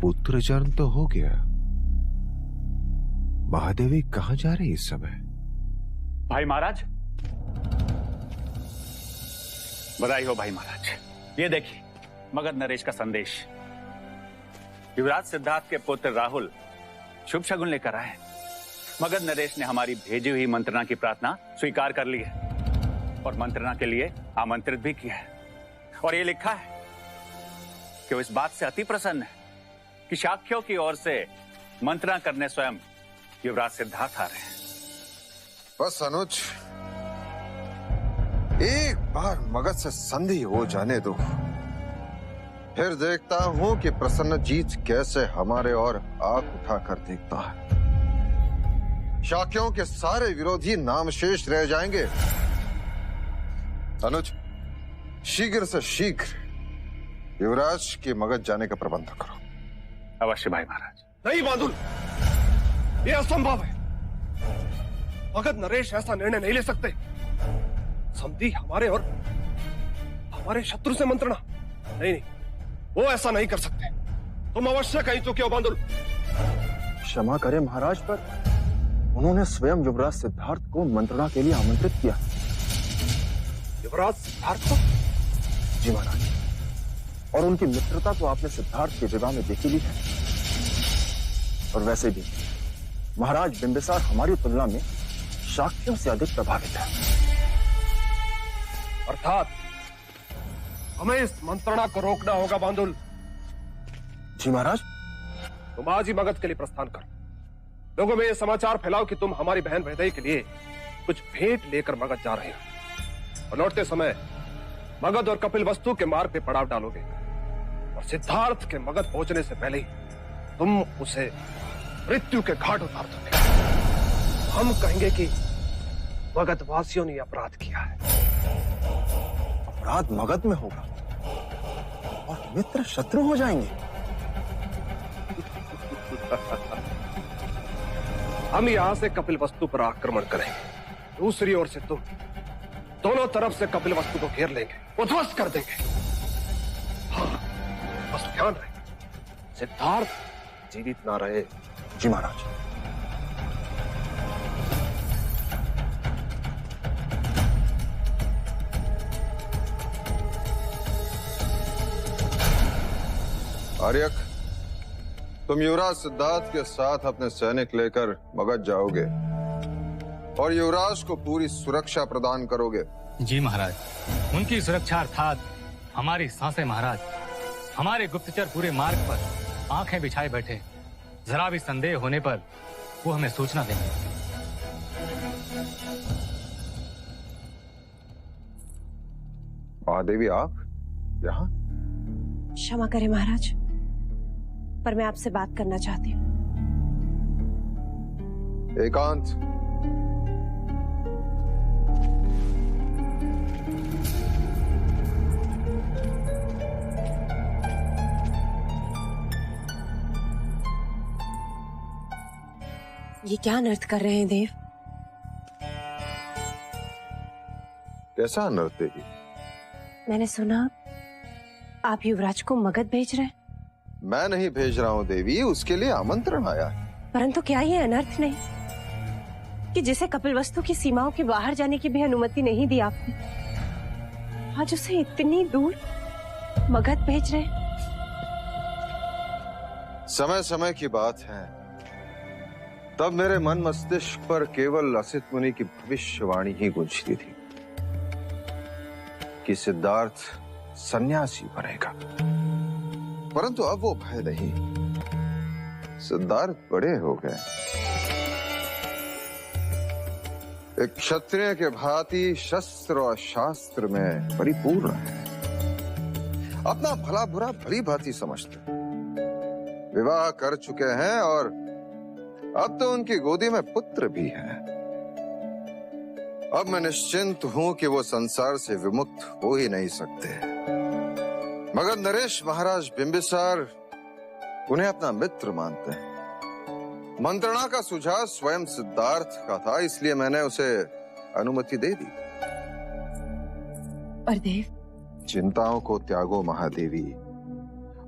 पुत्र जन्म तो हो गया, महादेवी कहां जा रही इस समय? भाई महाराज, बधाई हो भाई महाराज। ये देखिए मगध नरेश का संदेश। युवराज सिद्धार्थ के पुत्र राहुल शुभ शगुन लेकर आए। मगध नरेश ने हमारी भेजी हुई मंत्रणा की प्रार्थना स्वीकार कर ली है और मंत्रणा के लिए आमंत्रित भी किया है। और ये लिखा है कि वो इस बात से अति प्रसन्न है कि शाक्यों की ओर से मंत्रणा करने स्वयं युवराज सिद्धार्थ आ रहे हैं। बस अनुज, एक बार मगध से संधि हो जाने दो, फिर देखता हूं कि प्रसन्नजीत कैसे हमारे और आंख उठाकर देखता है। शाक्यों के सारे विरोधी नामशेष रह जाएंगे। अनुज, शीघ्र से शीघ्र युवराज के मगध जाने का प्रबंध करो। अवश्य भाई महाराज। नहीं बांदुल, यह असंभव है। मगध नरेश ऐसा निर्णय नहीं ले सकते। संधि हमारे और हमारे शत्रु से मंत्रणा नहीं, वो ऐसा नहीं कर सकते। तुम अवश्य कहीं चुके हो बांदुल। क्षमा करें महाराज, पर उन्होंने स्वयं युवराज सिद्धार्थ को मंत्रणा के लिए आमंत्रित किया। युवराज सिद्धार्थ को? जी महाराज, और उनकी मित्रता तो आपने सिद्धार्थ के विवाह में देखी ली है। और वैसे भी महाराज बिंबिसार हमारी तुलना में शाक्यों से अधिक प्रभावित है। अर्थात हमें इस मंत्रणा को रोकना होगा बांदुल। जी महाराज। तुम आज ही मगध के लिए प्रस्थान करो। लोगों में यह समाचार फैलाओ कि तुम हमारी बहन वैदेही के लिए कुछ भेंट लेकर मगध जा रहे हो और लौटते समय मगध और कपिलवस्तु के मार्ग पे पड़ाव डालोगे और सिद्धार्थ के मगध पहुंचने से पहले ही तुम उसे मृत्यु के घाट उतार दोगे। हम कहेंगे कि मगध वासियों ने अपराध किया है। अपराध मगध में होगा और मित्र शत्रु हो जाएंगे। हम यहां से कपिलवस्तु पर आक्रमण करेंगे, दूसरी ओर से तुम दोनों तरफ से कपिलवस्तु को घेर लेंगे, उध्वस्त कर देंगे। हाँ, बस ध्यान रहे सिद्धार्थ जीवित ना रहे। जी महाराज। आर्यक, तुम युवराज सिद्धार्थ के साथ अपने सैनिक लेकर मगध जाओगे और युवराज को पूरी सुरक्षा प्रदान करोगे। जी महाराज। उनकी सुरक्षा अर्थात हमारी सांसें महाराज। हमारे गुप्तचर पूरे मार्ग पर आंखें बिछाए बैठे, जरा भी संदेह होने पर वो हमें सूचना देंगे। महादेवी, आप यहाँ? क्षमा करें महाराज, पर मैं आपसे बात करना चाहती हूँ। एकांत। ये क्या अनर्थ कर रहे हैं देव? कैसा अनर्थ देवी? मैंने सुना आप युवराज को मगध भेज रहे हैं। मैं नहीं भेज रहा हूँ देवी, उसके लिए आमंत्रण आया है। परंतु क्या ये अनर्थ नहीं कि जिसे कपिलवस्तु की सीमाओं के बाहर जाने की भी अनुमति नहीं दी आपने, आज उसे इतनी दूर मगध भेज रहे हैं? समय समय की बात है, तब मेरे मन मस्तिष्क पर केवल असित मुनि की भविष्यवाणी ही गूंजती थी कि सिद्धार्थ सन्यासी बनेगा। परंतु अब वो भय नहीं, सिद्धार्थ बड़े हो गए, एक क्षत्रिय के भांति शस्त्र और शास्त्र में परिपूर्ण है, अपना भला बुरा भली भांति समझते, विवाह कर चुके हैं और अब तो उनकी गोदी में पुत्र भी है। अब मैं निश्चिंत हूं कि वो संसार से विमुक्त हो ही नहीं सकते। मगर नरेश महाराज बिंबिसार उन्हें अपना मित्र मानते हैं। मंत्रणा का सुझाव स्वयं सिद्धार्थ का था, इसलिए मैंने उसे अनुमति दे दी। पर देव, चिंताओं को त्यागो महादेवी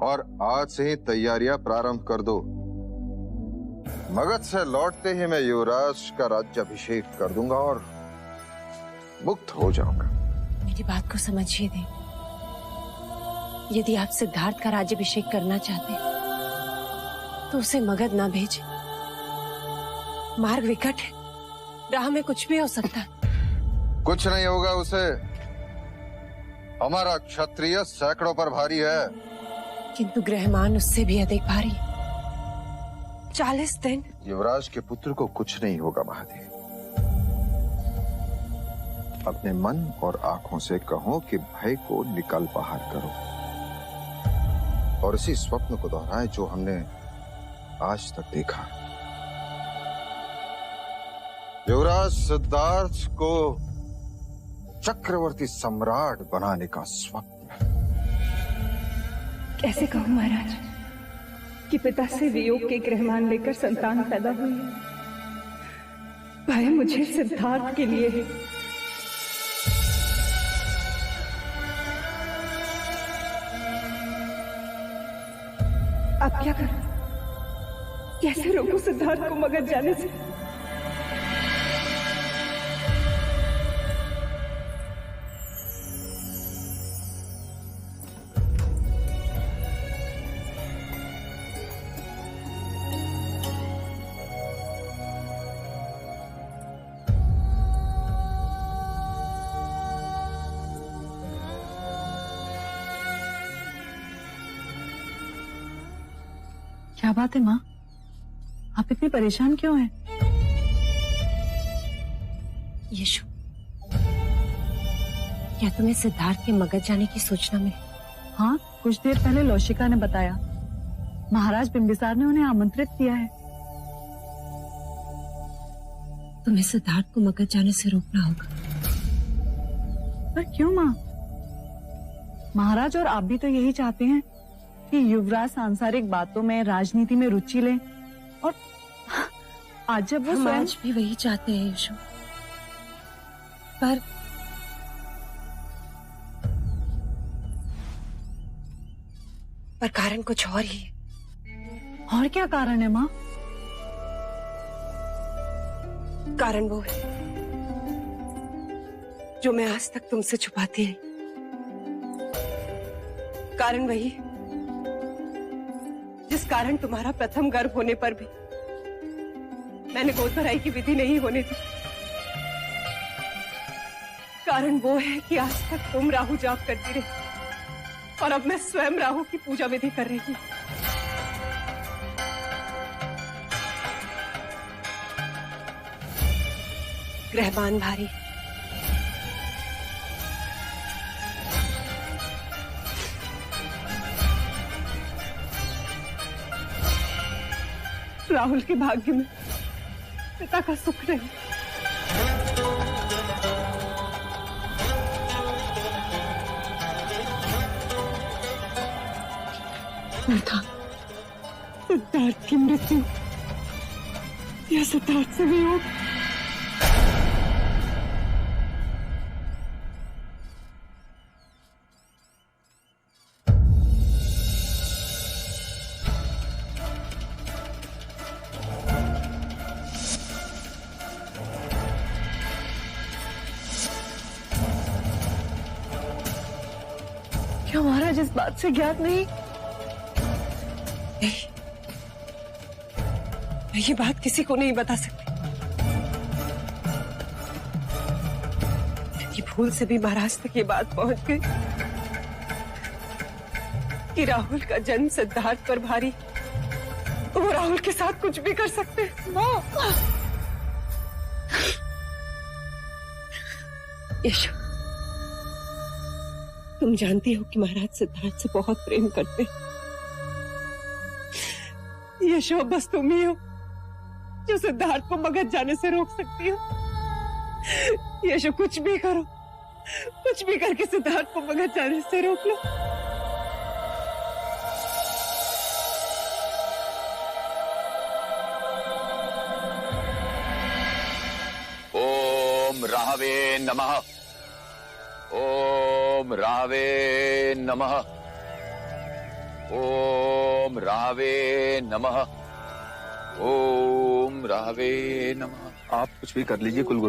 और आज से ही तैयारियां प्रारंभ कर दो। मगध से लौटते ही मैं युवराज का राज्याभिषेक कर दूंगा और मुक्त हो जाऊंगा। मेरी बात को समझिए देव। यदि आप सिद्धार्थ का राज्याभिषेक करना चाहते हैं तो उसे मगध ना भेजें। मार्ग विकट है, राह में कुछ भी हो सकता है। कुछ नहीं होगा उसे। हमारा क्षत्रिय सैकड़ों पर भारी है, किंतु ग्रहमान उससे भी अधिक भारी है। 40 दिन। युवराज के पुत्र को कुछ नहीं होगा महादेव। अपने मन और आंखों से कहो कि भय को निकल बाहर करो और इसी स्वप्न को दोहराए जो हमने आज तक देखा। युवराज सिद्धार्थ को चक्रवर्ती सम्राट बनाने का स्वप्न। कैसे कहूं महाराज कि पिता से वियोग के ग्रहमान लेकर संतान पैदा हुई है। भय मुझे सिद्धार्थ के लिए है। अब क्या करूं? कैसे रोकूं सिद्धार्थ को मगध जाने से? क्या बात है माँ, आप इतनी परेशान क्यों हैं? यशु, क्या तुम्हें सिद्धार्थ के मगध जाने की सूचना मिली? हाँ, कुछ देर पहले लौशिका ने बताया। महाराज बिंबिसार ने उन्हें आमंत्रित किया है। तुम्हें सिद्धार्थ को मगध जाने से रोकना होगा। पर क्यों माँ? महाराज और आप भी तो यही चाहते हैं कि युवराज सांसारिक बातों में, राजनीति में रुचि ले, और आज जब वो हम स्वयं आज भी वही चाहते हैं यशु, पर कारण कुछ और ही है। और क्या कारण है माँ? कारण वो है जो मैं आज तक तुमसे छुपाती है। कारण वही जिस कारण तुम्हारा प्रथम गर्भ होने पर भी मैंने गोद भराई की विधि नहीं होने दी। कारण वो है कि आज तक तुम राहु जाप करती रही और अब मैं स्वयं राहु की पूजा विधि कर रही हूं। ग्रहमान भारी, राहुल के भाग्य में पिता का सुख नहीं। सिद्धार्थ की मृत्यु या सिद्धार्थ से वियोग। क्या महाराज इस बात से ज्ञात नहीं? नहीं, मैं ये बात किसी को नहीं बता सकती। ये भूल से भी महाराज तक ये बात पहुंच गई कि राहुल का जन्म सिद्धार्थ पर भारी, वो राहुल के साथ कुछ भी कर सकते हैं। यशु, तुम जानती हो कि महाराज सिद्धार्थ से बहुत प्रेम करते हैं। यशो, बस तुम ही हो जो सिद्धार्थ को मगध जाने से रोक सकती हो। यशो, कुछ भी करो, कुछ भी करके सिद्धार्थ को मगध जाने से रोक लो। ओम राहवे नमः। ओम राहवे नमः। ओम रावे नमः। ओम रावे नमः। आप कुछ भी कर लीजिए कुलगुरु।